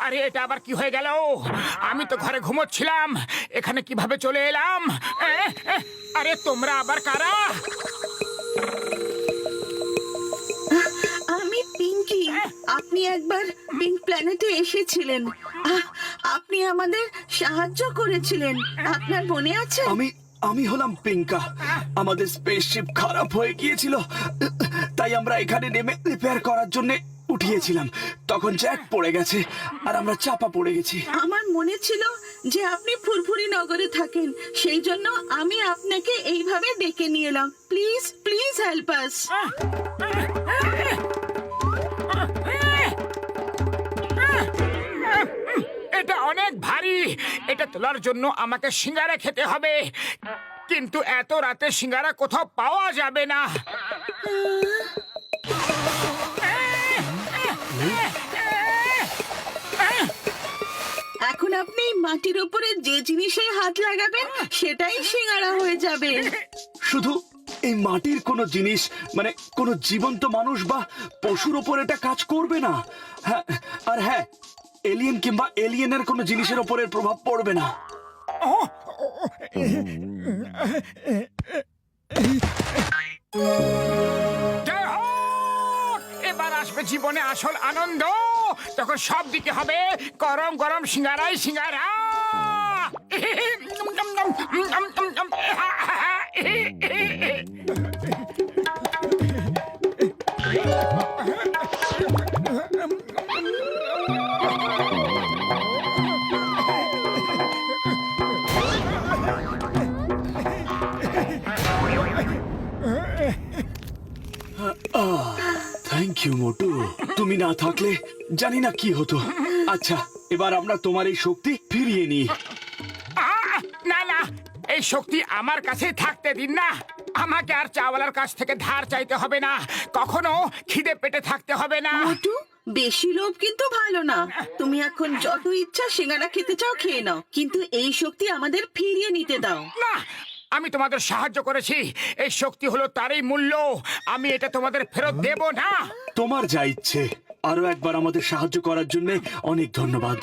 আরে এটা আবার কি হয়ে গেল? আমি তো ঘরে ঘুমোচ্ছিলাম, এখানে কিভাবে চলে এলাম? আরে তোমরা আবার কারা? আমি পিঙ্কি। আপনি একবার পিঙ্ক প্ল্যানেটে এসেছিলেন। আপনি আমাদের সাহায্য করেছিলেন, আপনার মনে আছে? আমি হলাম পিঙ্কা। আমাদের স্পেসশিপ খারাপ হয়ে গিয়েছিল, তাই আমরা এখানে নেমে রিপেয়ার করার জন্য উঠিয়েছিলাম। তখন জ্যাক পড়ে গেছে আর আমরা চাপা পড়ে গেছি। আমার মনে ছিল যে আপনি ফুরফুরি নগরে থাকেন, সেই জন্য আমি আপনাকে এইভাবে ডেকে নিয়ে এলাম। Please please help us. এটা অনেক ভারী, এটা তোলার জন্য আমাকে সিঙ্গারা খেতে হবে, কিন্তু এত রাতে সিঙ্গারা কোথাও পাওয়া যাবে না। এখন আপনি মাটির উপরে যে জিনিসে হাত লাগাবেন সেটাই সিঙ্গারা হয়ে যাবে। শুধু এই মাটির কোনো জিনিস, মানে কোনো জীবন্ত মানুষ বা পশুর ওপর এটা কাজ করবে না। হ্যাঁ, আর হ্যাঁ, এলিয়েন কিংবা এলিয়েনের কোনো জিনিসের ওপরের প্রভাব পড়বে না। জয় হোক! এবার আসবে জীবনে আসল আনন্দ। তখন সব দিকে হবে গরম গরম সিঙ্গারাই সিঙ্গারা। থ্যাংক ইউ মোটু, তুমি না থাকলে জানি না কি হতো। আচ্ছা, এবার আমরা তোমার এই শক্তি ফিরিয়ে নিই। না না, এই শক্তি আমার কাছে থাকতে দিন না। আমাকে আর চাওয়ালার কাছ থেকে ধার চাইতে হবে না, কখনো খিদে পেটে থাকতে হবে না। মোটু, বেশি লোভ কিন্তু ভালো না। তুমি এখন যত ইচ্ছা সিঙ্গারা খেতে চাও খেয়ে নাও, কিন্তু এই শক্তি আমাদের ফিরিয়ে নিতে দাও। না, আমি তোমাদের সাহায্য করেছি, এই শক্তি হলো তারই মূল্য। আমি এটা তোমাদের ফেরত দেব না। তোমার যা ইচ্ছে। আরো একবার আমাদের সাহায্য করার জন্য অনেক ধন্যবাদ।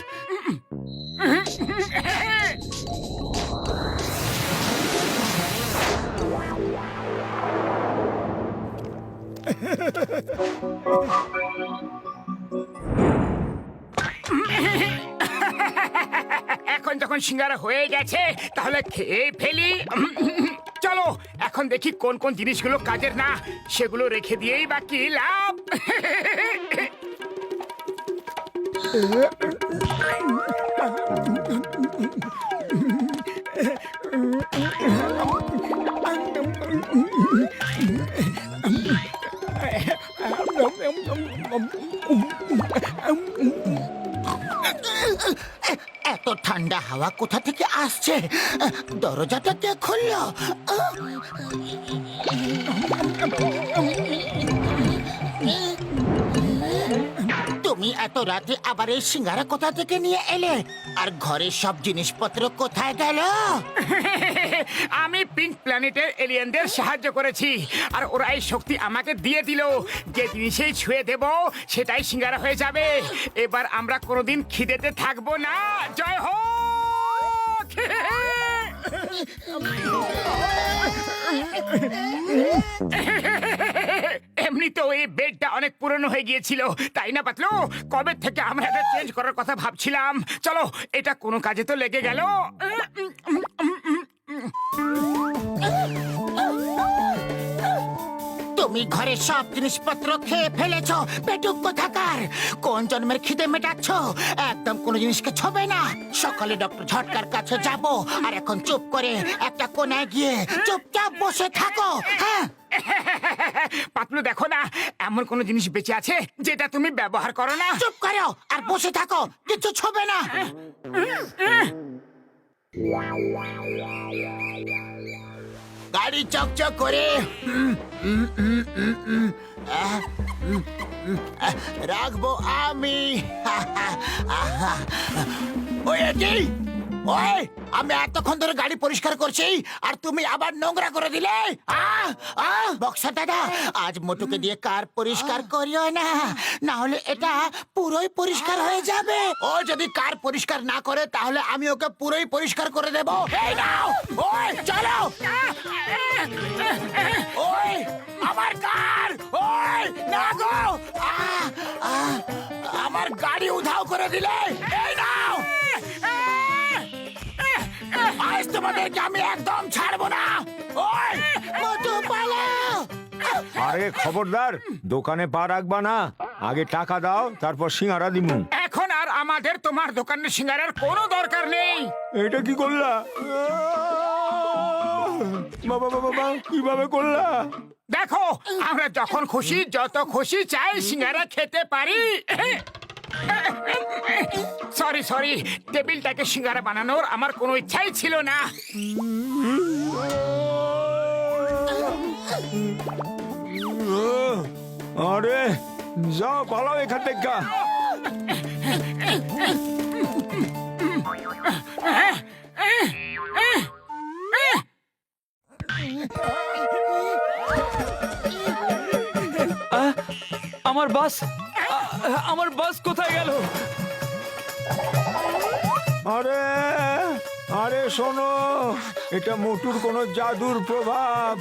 এখন যখন সিঙ্গারা হয়ে গেছে, তাহলে খেয়ে ফেলি। চলো এখন দেখি কোন কোন জিনিসগুলো কাজের না, সেগুলো রেখে দিয়েই বা কি লাভ। এত ঠান্ডা হাওয়া কোথা থেকে আসছে? দরজাটা কে খুললো? তুমি এত রাতে আবার এই সিঙ্গারা কোথা থেকে নিয়ে এলে? আর ঘরের সব জিনিসপত্র কোথায় গেল? আমি পিঙ্ক প্ল্যানেটের এলিয়েনদের সাহায্য করেছি, আর ওরা এই শক্তি আমাকে দিয়ে দিল। যে জিনিসেই ছুঁয়ে দেব সেটাই সিঙ্গারা হয়ে যাবে। এবার আমরা কোনোদিন খিদেতে থাকবো না। জয় হোক! এমনিতেও এই বেডটা অনেক পুরনো হয়ে গিয়েছিল, তাই না পাতলু? কবে থেকে আমরা এটা চেঞ্জ করার কথা ভাবছিলাম। চলো, এটা কোনো কাজে তো লেগে গেল। তুমি ঘরের সব জিনিসপত্র খেয়ে ফেলেছ, পেটুক কোথাকার! কোন জন্মের খিদে মেটাচ্ছ? একদম কোনো জিনিসকে ছবে না। সকালে ডক্টর ঝটকার কাছে যাব, আর এখন চুপ করে একটা কোনায় গিয়ে চুপচাপ বসে থাকো। হ্যাঁ, পাতলু, দেখো না, এমন কোন জিনিস বেঁচে আছে যেটা তুমি ব্যবহার করো না? চুপ করো আর বসে থাকো, কিছু ছবে না। গাড়ি চকচক করে রাখবো আমি। ওই এটি ওই আমি এতক্ষণ ধরে গাড়ি পরিষ্কার করছি আর তুমি আবার নোংরা করে দিলে বক্সার দাদা আজ মোটুকে দিয়ে কার পরিষ্কার করিও না, না হলে এটা পুরোই পরিষ্কার হয়ে যাবে। ও যদি কার পরিষ্কার না করে তাহলে আমি ওকে পুরোই পরিষ্কার করে দেবো। এই নাও, ওই চলো। ওই আমার কার, ওই না গো, আমার গাড়ি উধাও করে দিলে। এই নাও, আজ তোমাদেরকে আমি একদম ছাড়বো না। ওই মোটু পালাও। আরে খবরদার, দোকানে পা রাখবা না, আগে টাকা দাও তারপর সিঙ্গারা দিমু। এখন আর আমাদের তোমার দোকানের সিঙ্গারার কোনো দরকার নেই। এটা কি করলা বাবা বাবা বাবা, কিভাবে করলা? দেখো, আমরা যখন খুশি যত খুশি চাই সিঙ্গারা খেতে পারি। সরি সরি, টেবিলটাকে সিঙ্গারা বানানোর আমার কোনো ইচ্ছাই ছিল না। আরে যাও, পালাও এখান থেকে। আমার বাস, আমার বাস কোথায় গেল? আরে আরে শোনো, এটা মোটুর কোনো জাদুর প্রভাব।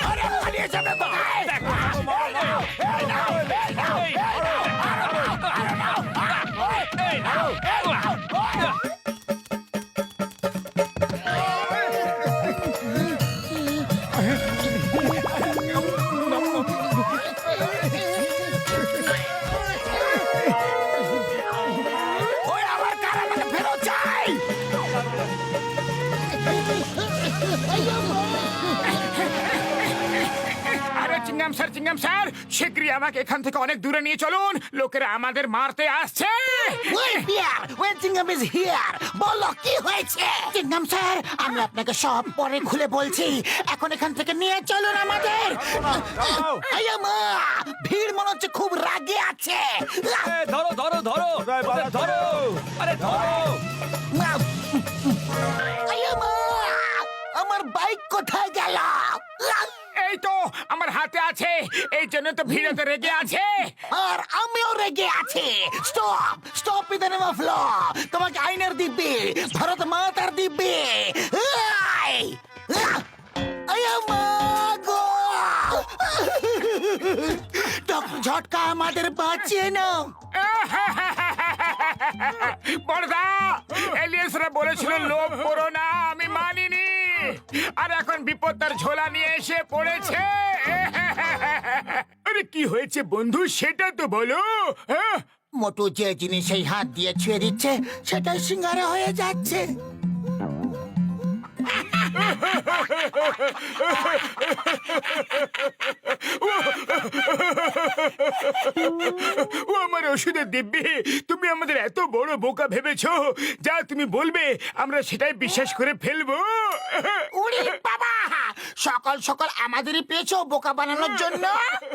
আরে পালিয়ে যাবে কোথায়? ওই আমার কার আমাকে ফেরত চাই। আরে চিংগাম স্যার, শীঘ্রই আমাকে এখান থেকে অনেক দূরে নিয়ে চলুন, লোকেরা আমাদের মারতে আসছে। Wait here, when Tingam is here. বলো কি হয়েছে? চিংগাম স্যার, আমি আপনাকে সব পরে খুলে বলছি। এখন এখান থেকে নিয়ে চলুন আমাদের। আয়া মা, ভিড় মনে হচ্ছে খুব রাগে আছে। ধরো ধরো ধরো, কোথায় পালা? ধরো, আরে ধরো। আয়া মা, আমার বাইক কোথায় গেল? এই তো আমার হাতে আছে, এই জন্য তো ভিড়তে রেগে আছে। আর আমিও রেগে আছি। Stop stop with the name of law. তোমাকে আইনের দিব্যি, ভারত মাতার দিব্যি। আয়া মা গো, ডক্টর ঝটকা আমাদের বাঁচিয়ে নাও। বড়দা, এলিয়েন্সরা বলেছিল লোভ করো না, আমি মানিনি, আর এখন বিপদ তার ঝোলা নিয়ে এসে পড়েছে। আরে কি হয়েছে বন্ধু, সেটা তো বলো। মোটু যে জিনিসেই হাত দিয়ে ছুঁয়ে দিচ্ছে সেটাই সিঙ্গারা হয়ে যাচ্ছে। ও আমার ওষুধের দিব্যি, তুমি আমাদের এত বড় বোকা ভেবেছো, যা তুমি বলবে আমরা সেটাই বিশ্বাস করে ফেলবো। উড়ি বাবা, সকাল সকাল আমাদেরই পেয়েছো বোকা বানানোর জন্য।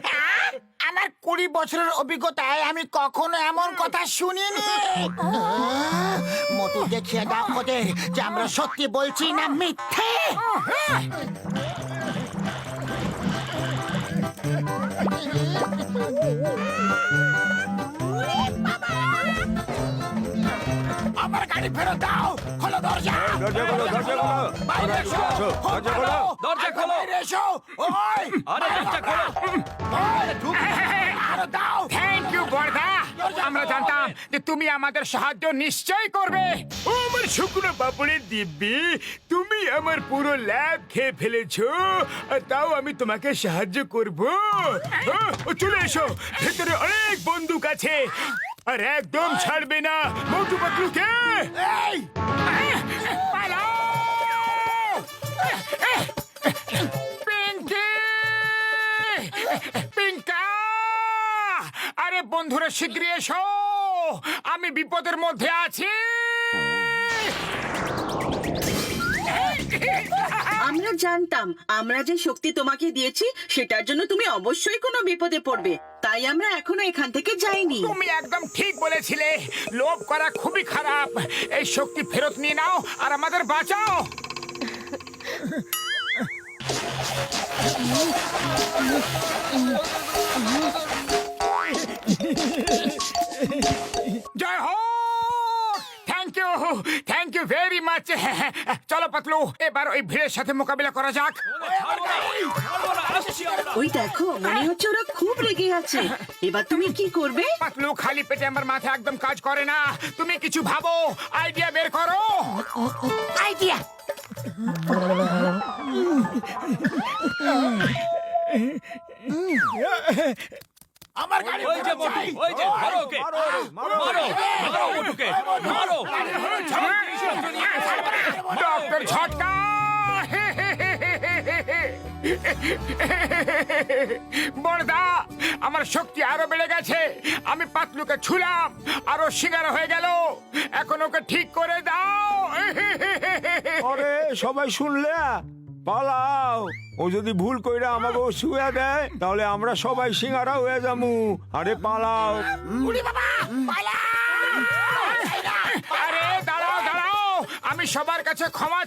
হ্যাঁ? আমার 20 বছরের অভিজ্ঞতায় আমি কখনো এমন কথা শুনিনি। মোটু দেখিয়ে দাও ওদের যে আমরা সত্যি বলছি না মিথ্যে। আমার গাড়ি ফেরত দাও, খোলো দরজা। দরজা খোলো, দরজা খোলো। বাইরে এসো, দরজা খোলো, দরজা খোলো। বাইরে এসো। ওই আরে দরজা খোলো। আরে দাও। থ্যাংক ইউ বড়দা, আমরা জানতাম যে তুমি আমাদের সাহায্য নিশ্চয় করবে। ও আমার শুকনো পাপড়ের দিব্যি, তুমি আমার পুরো ল্যাব খেয়ে ফেলেছো, আর তাও আমি তোমাকে সাহায্য করব। চলে এসো, ভেতরে অনেক বন্দুক আছে, আর একদম ছাড়বে না মোটু পাতলুকে। এই পালাও! পিঙ্কি! পিঙ্কা! আরে বন্ধুরা শীঘ্রই এসো, আমি বিপদের মধ্যে আছি। আমরা জানতাম আমরা যে শক্তি তোমাকে দিয়েছি সেটার জন্য তুমি অবশ্যই কোনো বিপদে পড়বে, তাই তাই আমরা এখনো এখান থেকে যাইনি। তুমি একদম ঠিক বলেছিলে, লোভ করা খুবই খারাপ। এই শক্তি ফেরত নিয়ে নাও আর আমাদের বাঁচাও। জয় হো, থ্যাংক ইউ ভেরি মাচ। চলো পাতলু, এবার ওই ভিড়ের সাথে মোকাবিলা করা যাক। ওই দেখো, মনে হচ্ছে ওরা খুব রেগে আছে। এবার তুমি কি করবে? পাতলু, খালি পেটে আমার মাথা একদম কাজ করে না। তুমি কিছু ভাবো, আইডিয়া বের করো। আইডিয়া। আমার গাড়ি ডক্টর ঝটকা। বড়দা, আমার শক্তি আরো বেড়ে গেছে। আমি পাতলুকে ছুলাম, আরো সিঙ্গারা হয়ে গেল। এখন ওকে ঠিক করে দাও। আরে সবাই শুনলে, পালাও। ও যদি ভুল কইরা আমাকে শুয়ে দেয়, তাহলে আমরা সবাই সিঙ্গারা হয়ে যামু। আরে পালাও। আরে দাঁড়াও, আমি সবার কাছে ক্ষমা